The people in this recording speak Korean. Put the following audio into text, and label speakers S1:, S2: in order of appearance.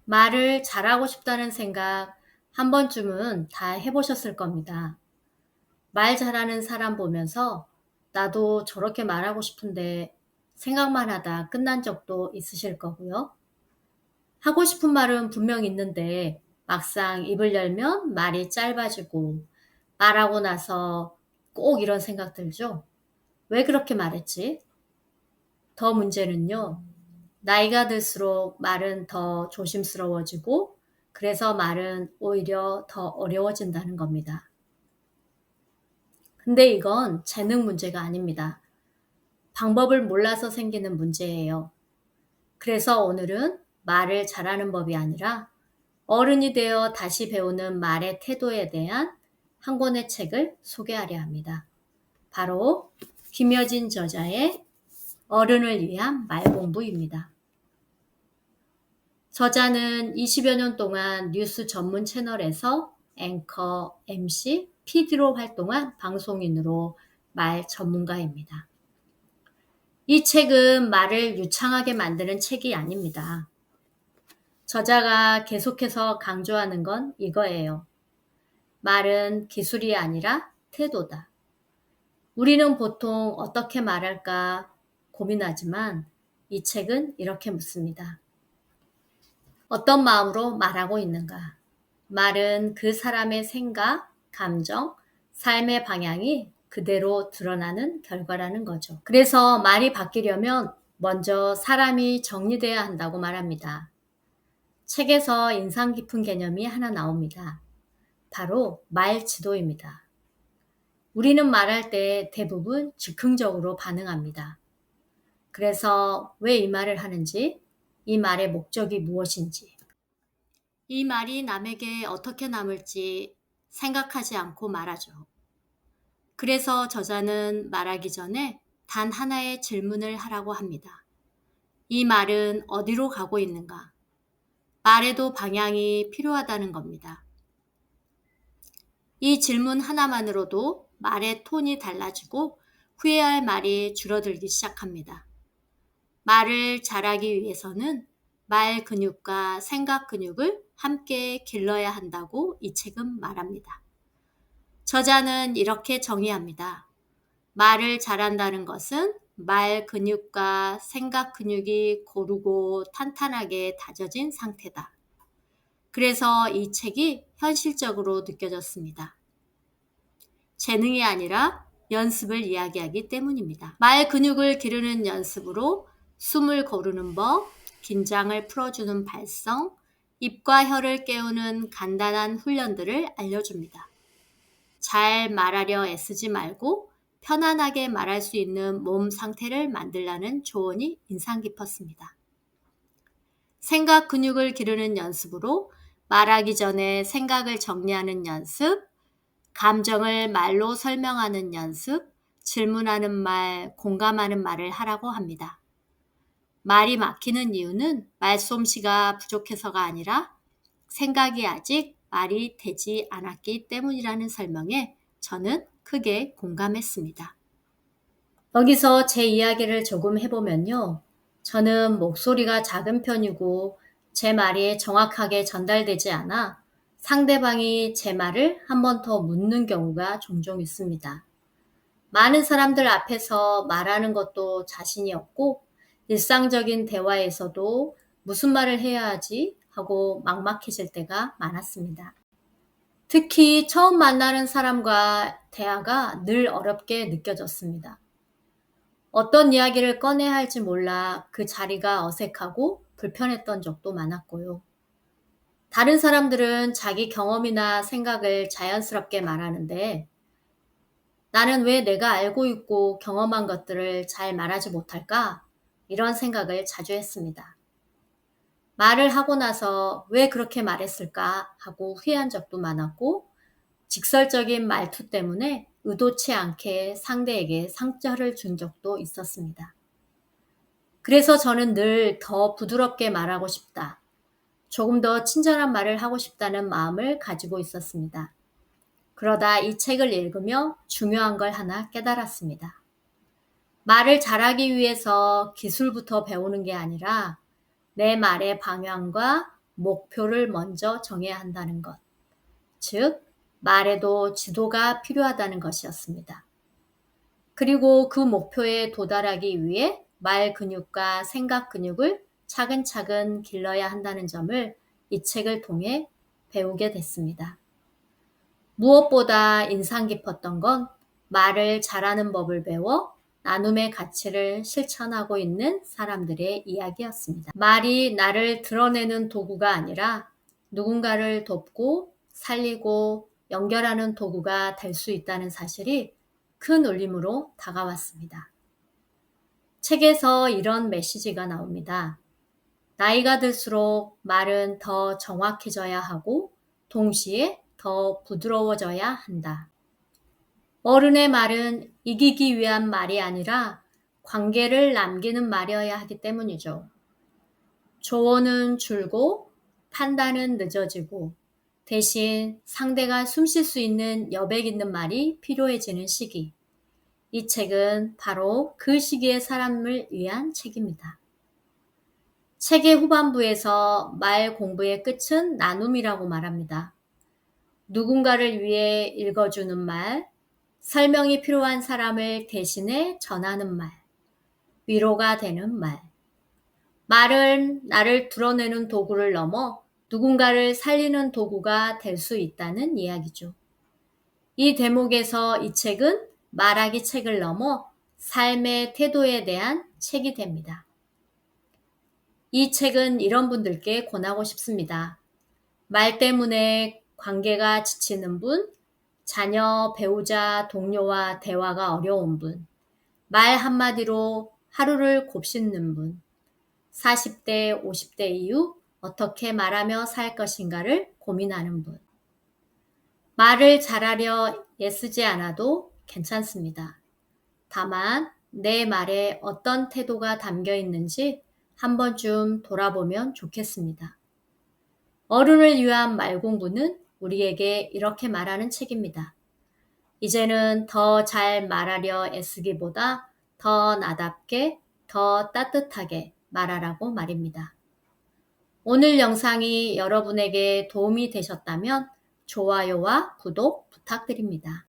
S1: 말을 잘하고 싶다는 생각 한 번쯤은 다 해보셨을 겁니다. 말 잘하는 사람 보면서 나도 저렇게 말하고 싶은데 생각만 하다 끝난 적도 있으실 거고요. 하고 싶은 말은 분명 있는데 막상 입을 열면 말이 짧아지고 말하고 나서 꼭 이런 생각 들죠? 왜 그렇게 말했지? 더 문제는요. 나이가 들수록 말은 더 조심스러워지고 그래서 말은 오히려 더 어려워진다는 겁니다. 근데 이건 재능 문제가 아닙니다. 방법을 몰라서 생기는 문제예요. 그래서 오늘은 말을 잘하는 법이 아니라 어른이 되어 다시 배우는 말의 태도에 대한 한 권의 책을 소개하려 합니다. 바로 김여진 저자의 어른을 위한 말 공부입니다. 저자는 20여 년 동안 뉴스 전문 채널에서 앵커, MC, PD로 활동한 방송인으로 말 전문가입니다. 이 책은 말을 유창하게 만드는 책이 아닙니다. 저자가 계속해서 강조하는 건 이거예요. 말은 기술이 아니라 태도다. 우리는 보통 어떻게 말할까 고민하지만 이 책은 이렇게 묻습니다. 어떤 마음으로 말하고 있는가? 말은 그 사람의 생각, 감정, 삶의 방향이 그대로 드러나는 결과라는 거죠. 그래서 말이 바뀌려면 먼저 사람이 정리돼야 한다고 말합니다. 책에서 인상 깊은 개념이 하나 나옵니다. 바로 말 지도입니다. 우리는 말할 때 대부분 즉흥적으로 반응합니다. 그래서 왜 이 말을 하는지, 이 말의 목적이 무엇인지, 이 말이 남에게 어떻게 남을지 생각하지 않고 말하죠. 그래서 저자는 말하기 전에 단 하나의 질문을 하라고 합니다. 이 말은 어디로 가고 있는가? 말에도 방향이 필요하다는 겁니다. 이 질문 하나만으로도 말의 톤이 달라지고 후회할 말이 줄어들기 시작합니다. 말을 잘하기 위해서는 말 근육과 생각 근육을 함께 길러야 한다고 이 책은 말합니다. 저자는 이렇게 정의합니다. 말을 잘한다는 것은 말 근육과 생각 근육이 고르고 탄탄하게 다져진 상태다. 그래서 이 책이 현실적으로 느껴졌습니다. 재능이 아니라 연습을 이야기하기 때문입니다. 말 근육을 기르는 연습으로 숨을 고르는 법, 긴장을 풀어주는 발성, 입과 혀를 깨우는 간단한 훈련들을 알려줍니다. 잘 말하려 애쓰지 말고 편안하게 말할 수 있는 몸 상태를 만들라는 조언이 인상 깊었습니다. 생각 근육을 기르는 연습으로 말하기 전에 생각을 정리하는 연습, 감정을 말로 설명하는 연습, 질문하는 말, 공감하는 말을 하라고 합니다. 말이 막히는 이유는 말솜씨가 부족해서가 아니라 생각이 아직 말이 되지 않았기 때문이라는 설명에 저는 크게 공감했습니다. 여기서 제 이야기를 조금 해보면요. 저는 목소리가 작은 편이고 제 말이 정확하게 전달되지 않아 상대방이 제 말을 한 번 더 묻는 경우가 종종 있습니다. 많은 사람들 앞에서 말하는 것도 자신이 없고 일상적인 대화에서도 무슨 말을 해야 하지 하고 막막해질 때가 많았습니다. 특히 처음 만나는 사람과 대화가 늘 어렵게 느껴졌습니다. 어떤 이야기를 꺼내야 할지 몰라 그 자리가 어색하고 불편했던 적도 많았고요. 다른 사람들은 자기 경험이나 생각을 자연스럽게 말하는데 나는 왜 내가 알고 있고 경험한 것들을 잘 말하지 못할까? 이런 생각을 자주 했습니다. 말을 하고 나서 왜 그렇게 말했을까 하고 후회한 적도 많았고 직설적인 말투 때문에 의도치 않게 상대에게 상처를 준 적도 있었습니다. 그래서 저는 늘 더 부드럽게 말하고 싶다. 조금 더 친절한 말을 하고 싶다는 마음을 가지고 있었습니다. 그러다 이 책을 읽으며 중요한 걸 하나 깨달았습니다. 말을 잘하기 위해서 기술부터 배우는 게 아니라 내 말의 방향과 목표를 먼저 정해야 한다는 것. 즉, 말에도 지도가 필요하다는 것이었습니다. 그리고 그 목표에 도달하기 위해 말 근육과 생각 근육을 차근차근 길러야 한다는 점을 이 책을 통해 배우게 됐습니다. 무엇보다 인상 깊었던 건 말을 잘하는 법을 배워 나눔의 가치를 실천하고 있는 사람들의 이야기였습니다. 말이 나를 드러내는 도구가 아니라 누군가를 돕고 살리고 연결하는 도구가 될 수 있다는 사실이 큰 울림으로 다가왔습니다. 책에서 이런 메시지가 나옵니다. 나이가 들수록 말은 더 정확해져야 하고 동시에 더 부드러워져야 한다. 어른의 말은 이기기 위한 말이 아니라 관계를 남기는 말이어야 하기 때문이죠. 조언은 줄고 판단은 늦어지고 대신 상대가 숨쉴 수 있는 여백 있는 말이 필요해지는 시기. 이 책은 바로 그 시기의 사람을 위한 책입니다. 책의 후반부에서 말 공부의 끝은 나눔이라고 말합니다. 누군가를 위해 읽어주는 말, 설명이 필요한 사람을 대신해 전하는 말, 위로가 되는 말. 말은 나를 드러내는 도구를 넘어 누군가를 살리는 도구가 될 수 있다는 이야기죠. 이 대목에서 이 책은 말하기 책을 넘어 삶의 태도에 대한 책이 됩니다. 이 책은 이런 분들께 권하고 싶습니다. 말 때문에 관계가 지치는 분, 자녀, 배우자, 동료와 대화가 어려운 분, 말 한마디로 하루를 곱씹는 분, 40대, 50대 이후 어떻게 말하며 살 것인가를 고민하는 분. 말을 잘하려 애쓰지 않아도 괜찮습니다. 다만 내 말에 어떤 태도가 담겨 있는지 한 번쯤 돌아보면 좋겠습니다. 어른을 위한 말 공부는 우리에게 이렇게 말하는 책입니다. 이제는 더 잘 말하려 애쓰기보다 더 나답게, 더 따뜻하게 말하라고 말입니다. 오늘 영상이 여러분에게 도움이 되셨다면 좋아요와 구독 부탁드립니다.